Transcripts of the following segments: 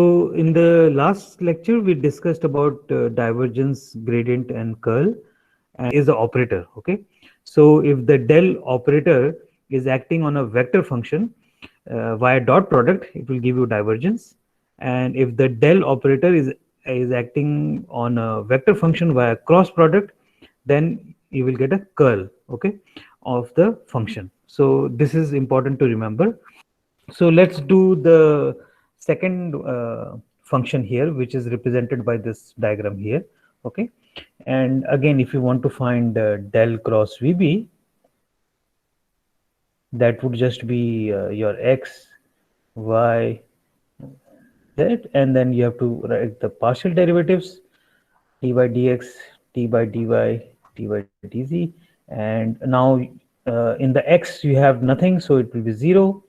So in the last lecture, we discussed about divergence, gradient, and curl, and is the operator. Okay, so if the del operator is acting on a vector function via dot product, it will give you divergence, and if the del operator is acting on a vector function via cross product, then you will get a curl. Okay, of the function. So this is important to remember. So let's do the second function here, which is represented by this diagram here. Okay, and again, if you want to find del cross VB, that would just be your x, y, z, and then you have to write the partial derivatives, d by dx, d by dy, d by dz, and now in the x you have nothing, so it will be 0.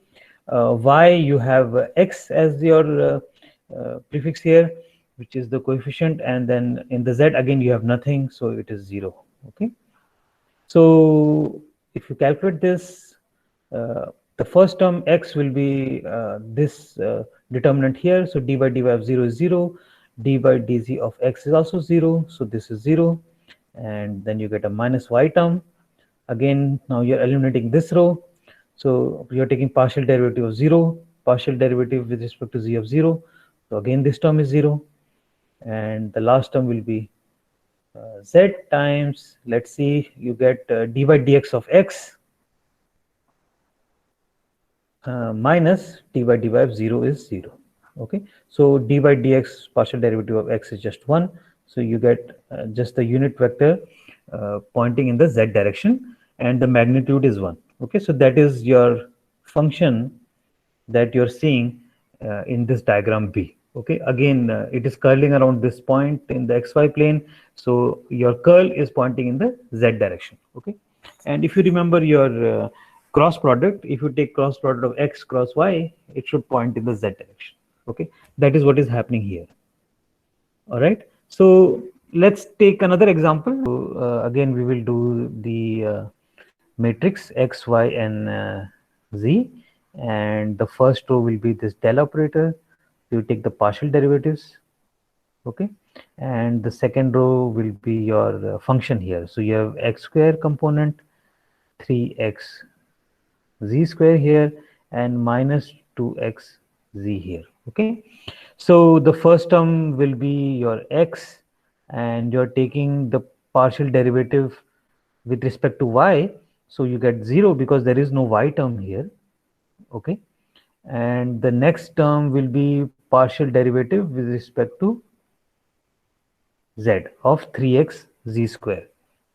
Y you have x as your prefix here, which is the coefficient, and then in the z again you have nothing, so it is 0. Okay, so if you calculate this, the first term x will be this determinant here, so d by dy of 0 is 0, d by dz of x is also 0, so this is 0, and then you get a minus y term. Again, now you're eliminating this row, so you're taking partial derivative of 0, partial derivative with respect to z of 0, so again this term is 0, and the last term will be z times, let's see, you get d by dx of x minus d by dy of 0 is 0. Okay, so d by dx partial derivative of x is just 1, so you get just the unit vector pointing in the z direction, and the magnitude is 1. Okay, so that is your function that you're seeing in this diagram B. Okay, again it is curling around this point in the xy plane, so your curl is pointing in the z direction. Okay, and if you remember your cross product, if you take cross product of x cross y, it should point in the z direction. Okay, that is what is happening here. All right, so let's take another example. So, again we will do the matrix x, y, and z, and the first row will be this del operator. You take the partial derivatives. Okay, and the second row will be your function here, so you have x square component, 3x z square here, and minus 2x z here. Okay, so the first term will be your x, and you're taking the partial derivative with respect to y, so you get 0 because there is no y term here. Okay, and the next term will be partial derivative with respect to z of 3x z square.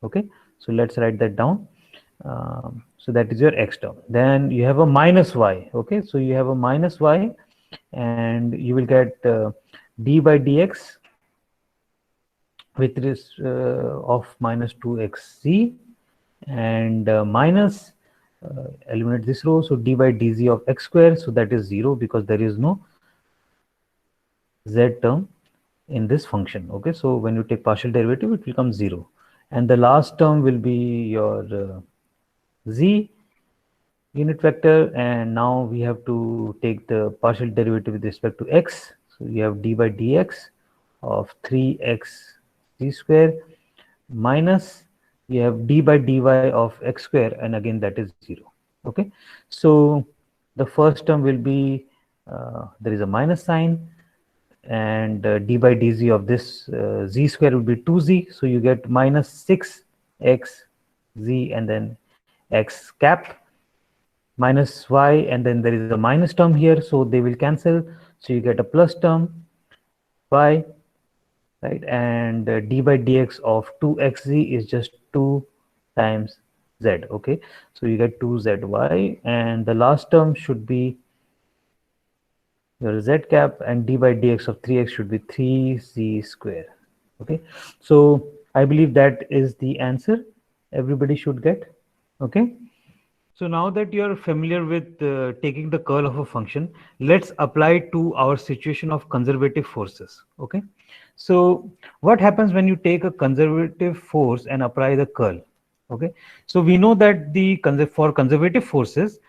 Okay, so let's write that down. So that is your x term. Then you have a minus y. Okay, so you have a minus y, and you will get d by dx with this of minus 2xz, and minus eliminate this row, so d by dz of x square, so that is 0 because there is no z term in this function. Okay, so when you take partial derivative, it will become 0, and the last term will be your z unit vector, and now we have to take the partial derivative with respect to x, so you have d by dx of 3x z square minus you have d by dy of x square, and again that is 0. Okay, so the first term will be there is a minus sign, and d by dz of this z square will be 2z, so you get minus 6x z and then x cap minus y, and then there is a minus term here, so they will cancel, so you get a plus term y, right, and d by dx of 2xz is just 2 times z. Okay, so you get 2zy, and the last term should be your z cap, and d by dx of 3x should be 3z square. Okay, so I believe that is the answer everybody should get. Okay, so now that you are familiar with taking the curl of a function, let's apply it to our situation of conservative forces. Okay, so what happens when you take a conservative force and apply the curl? Okay, so we know that for conservative forces,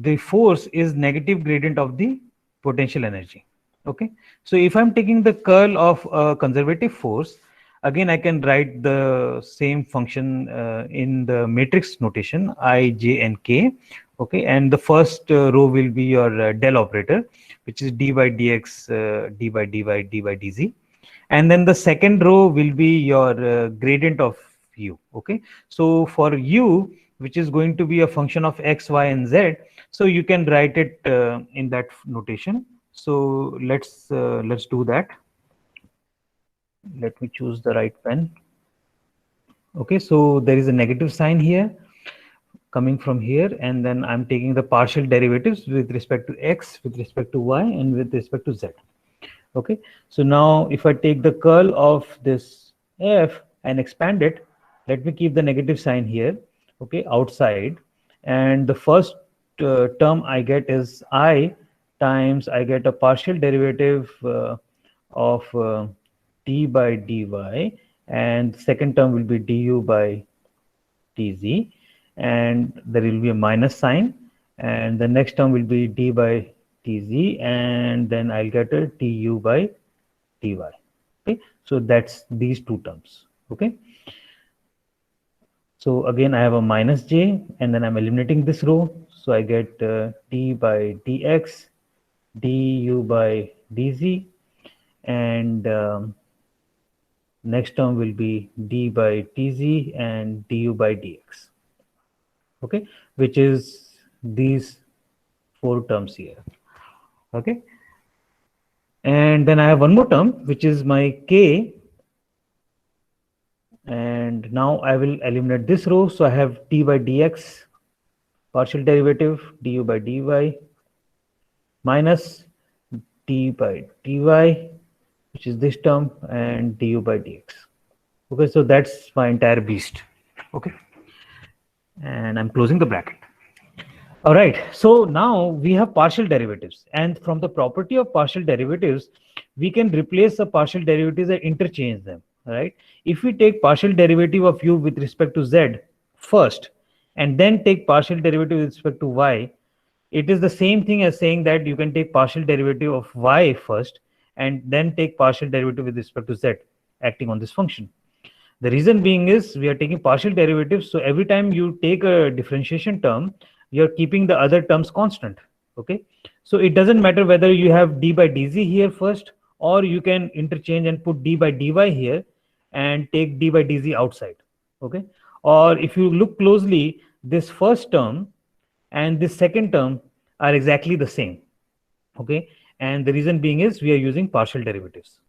the force is negative gradient of the potential energy. Okay, so if I'm taking the curl of a conservative force, again I can write the same function in the matrix notation I, j, and k. Okay, and the first row will be your del operator, which is d by dx, d by dy, d by dz, and then the second row will be your gradient of u. Okay, so for u, which is going to be a function of x, y, and z, so you can write it in that notation. So let's do that. Let me choose the right pen. Okay, so there is a negative sign here coming from here, and then I'm taking the partial derivatives with respect to x, with respect to y, and with respect to z. Okay, so now if I take the curl of this f and expand it, let me keep the negative sign here, okay, outside, and the first term I get is I times, I get a partial derivative of d by dy, and the second term will be du by dz, and there will be a minus sign, and the next term will be d by dz, and then I'll get a du by dy. Okay, so that's these two terms. Okay, so again I have a minus j, and then I'm eliminating this row, so I get d by dx, du by dz, and next term will be d by dz and du by dx. Okay, which is these four terms here. Okay, and then I have one more term, which is my k, and now I will eliminate this row, so I have d by dx partial derivative, du by dy minus d by dy, which is this term, and du by dx. Okay, so that's my entire beast. Okay, and I'm closing the bracket. All right, so now we have partial derivatives, and from the property of partial derivatives, we can replace the partial derivatives and interchange them, right? If we take partial derivative of u with respect to z first, and then take partial derivative with respect to y, it is the same thing as saying that you can take partial derivative of y first, and then take partial derivative with respect to z, acting on this function. The reason being is we are taking partial derivatives, so every time you take a differentiation term, you're keeping the other terms constant. Okay, so it doesn't matter whether you have d by dz here first, or you can interchange and put d by dy here and take d by dz outside. Okay, or if you look closely, this first term and this second term are exactly the same. Okay, and the reason being is we are using partial derivatives.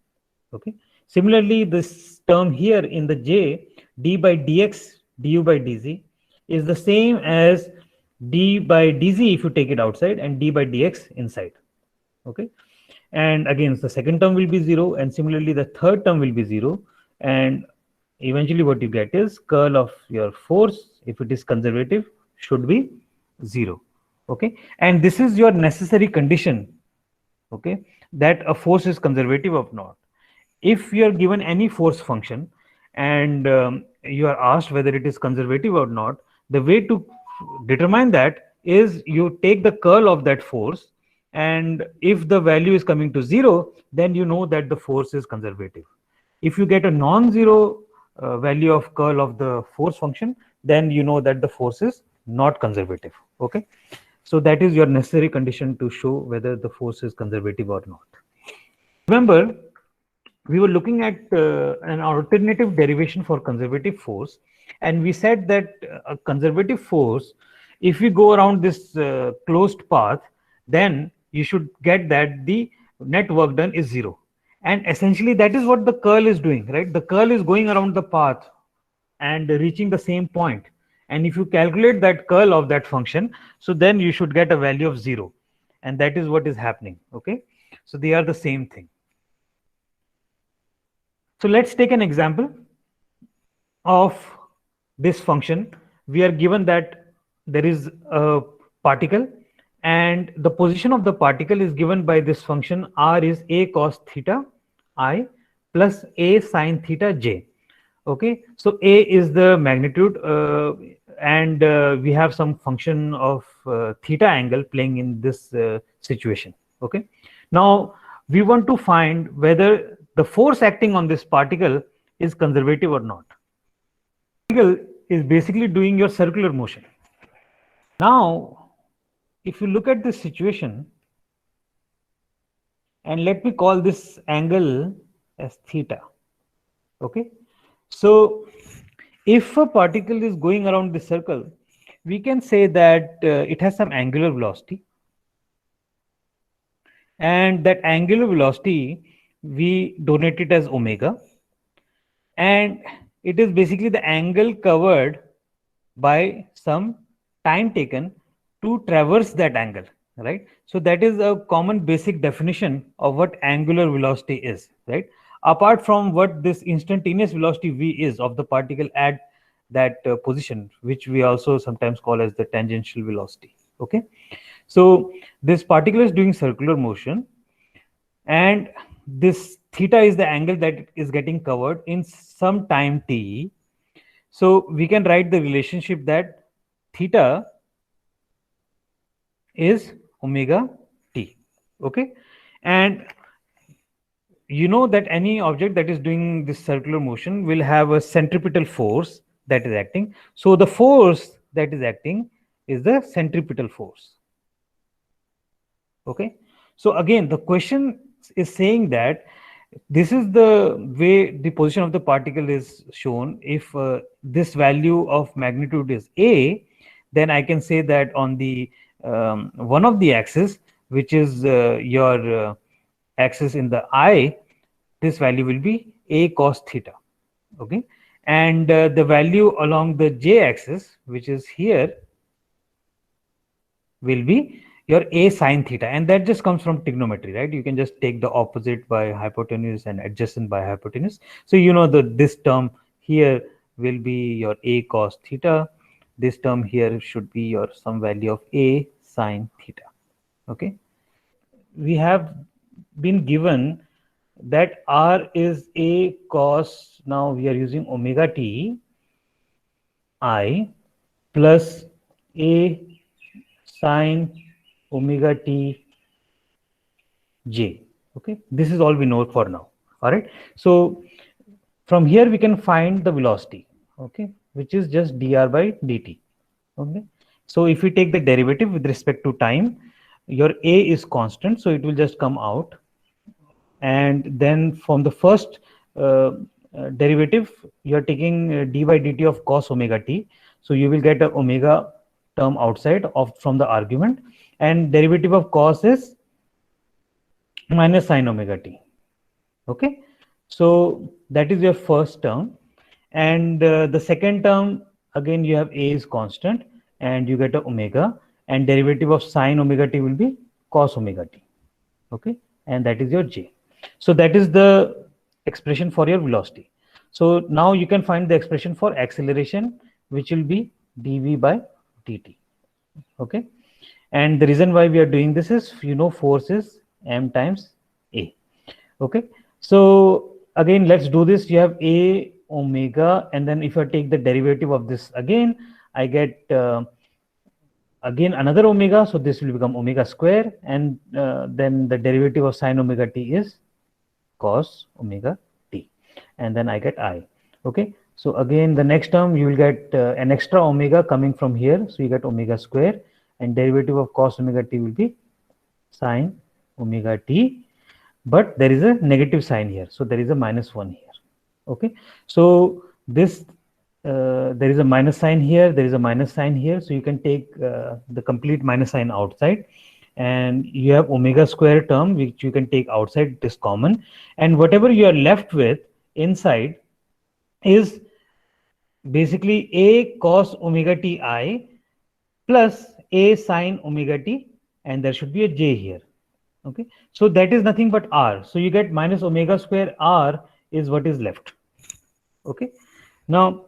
Okay, similarly, this term here in the j, d by dx du by dz, is the same as d by dz if you take it outside, and d by dx inside. Okay, and again the second term will be 0, and similarly the third term will be 0, and eventually what you get is curl of your force, if it is conservative, should be 0. Okay, and this is your necessary condition, okay, that a force is conservative or not. If you are given any force function and you are asked whether it is conservative or not, the way to determine that is you take the curl of that force, and if the value is coming to 0, then you know that the force is conservative. If you get a non-zero value of curl of the force function, then you know that the force is not conservative. Okay, so that is your necessary condition to show whether the force is conservative or not. Remember, we were looking at an alternative derivation for conservative force, and we said that a conservative force, if we go around this closed path, then you should get that the net work done is 0. And essentially that is what the curl is doing, right? The curl is going around the path and reaching the same point, and if you calculate that curl of that function, so then you should get a value of 0, and that is what is happening. Okay, so they are the same thing. So let's take an example of this function. We are given that there is a particle, and the position of the particle is given by this function r is a cos theta I plus a sine theta j. Okay, so a is the magnitude, and we have some function of theta angle playing in this situation. Okay, now we want to find whether the force acting on this particle is conservative or not. Particle is basically doing your circular motion. Now, if you look at this situation, and let me call this angle as theta. Okay, so if a particle is going around the circle, we can say that it has some angular velocity, and that angular velocity we donate it as omega, and it is basically the angle covered by some time taken to traverse that angle, right? So that is a common basic definition of what angular velocity is, right? Apart from what this instantaneous velocity v is of the particle at that position, which we also sometimes call as the tangential velocity. Okay, so this particle is doing circular motion, and this theta is the angle that is getting covered in some time t. So we can write the relationship that theta is omega t. Okay, and you know that any object that is doing this circular motion will have a centripetal force that is acting. So the force that is acting is the centripetal force. Okay, so again the question is saying that this is the way the position of the particle is shown. If this value of magnitude is a, then I can say that on the one of the axis, which is your axis in the I, this value will be a cos theta. Okay, and the value along the j axis, which is here, will be your a sine theta, and that just comes from trigonometry, right? You can just take the opposite by hypotenuse and adjacent by hypotenuse. So you know that this term here will be your a cos theta. This term here should be your some value of a sine theta. Okay, we have been given that r is a cos, now we are using omega t I plus a sine omega t j. Okay, this is all we know for now. All right, so from here we can find the velocity, okay, which is just dr by dt. Okay, so if we take the derivative with respect to time, your a is constant, so it will just come out, and then from the first derivative you are taking d by dt of cos omega t, so you will get a omega term outside of from the argument, and derivative of cos is minus sine omega t. Okay, so that is your first term, and the second term, again you have a is constant and you get a omega, and derivative of sine omega t will be cos omega t. Okay, and that is your j. So that is the expression for your velocity. So now you can find the expression for acceleration, which will be dv by dt. Okay, and the reason why we are doing this is, you know, force is m times a. Okay, so again let's do this. You have a omega, and then if I take the derivative of this again, I get again another omega, so this will become omega square, and then the derivative of sine omega t is cos omega t, and then I get I. Okay, so again the next term you will get an extra omega coming from here, so you get omega square, and derivative of cos omega t will be sine omega t, but there is a negative sign here, so there is a minus 1 here. Okay, so this there is a minus sign here, there is a minus sign here, so you can take the complete minus sign outside, and you have omega square term which you can take outside, this common, and whatever you are left with inside is basically a cos omega t I plus a sine omega t, and there should be a j here. Okay, so that is nothing but r, so you get minus omega square r is what is left. Okay, now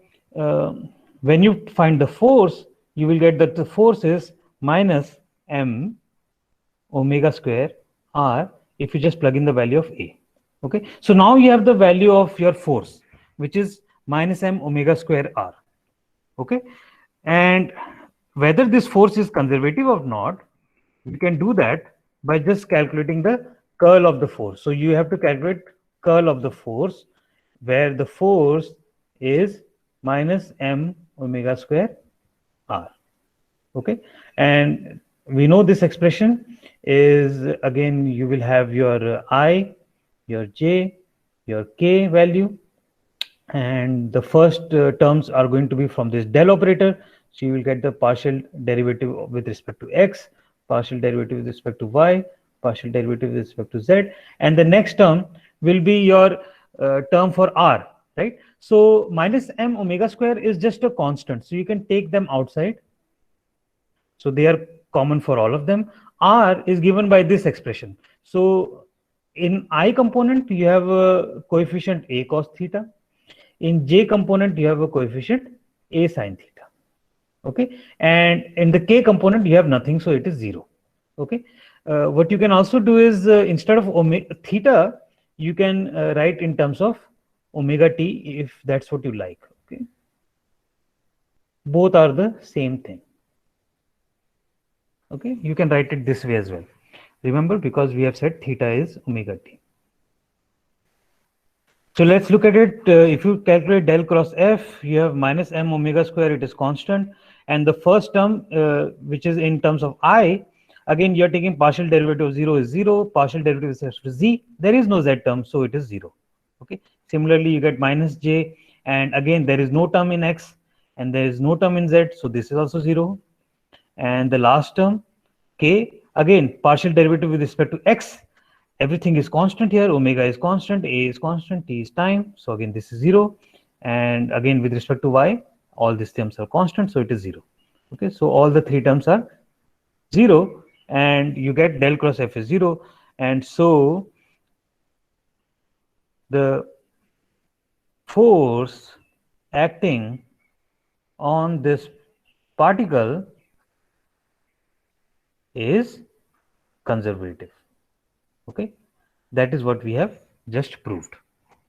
when you find the force, you will get that the force is minus m omega square r if you just plug in the value of a. Okay, so now you have the value of your force, which is minus m omega square r. Okay, and whether this force is conservative or not, you can do that by just calculating the curl of the force. So you have to calculate curl of the force, where the force is minus m omega square r. Okay, and we know this expression is, again, you will have your I, your j, your k value, and the first terms are going to be from this del operator. So you will get the partial derivative with respect to x, partial derivative with respect to y, partial derivative with respect to z, and the next term will be your term for r, right? So minus m omega square is just a constant, so you can take them outside. So they are common for all of them. R is given by this expression. So in I component, you have a coefficient a cos theta. In j component, you have a coefficient a sin theta. Okay, and in the k component, you have nothing, so it is 0. Okay, what you can also do is, instead of omega theta, you can write in terms of omega t, if that's what you like. Okay, both are the same thing. Okay, you can write it this way as well. Remember, because we have said theta is omega t. So let's look at it. If you calculate del cross f, you have minus m omega square, it is constant. And the first term, which is in terms of I, again, you're taking partial derivative of 0 is 0, partial derivative is equal to z. There is no z term, so it is 0. Okay. Similarly, you get minus j, and again, there is no term in x, and there is no term in z, so this is also 0. And the last term, k, again, partial derivative with respect to x, everything is constant here, omega is constant, a is constant, t is time, so again this is 0. And again, with respect to y, all these terms are constant, so it is 0. Okay, so all the three terms are 0, and you get del cross f is 0. And so the force acting on this particle is conservative. Okay, that is what we have just proved.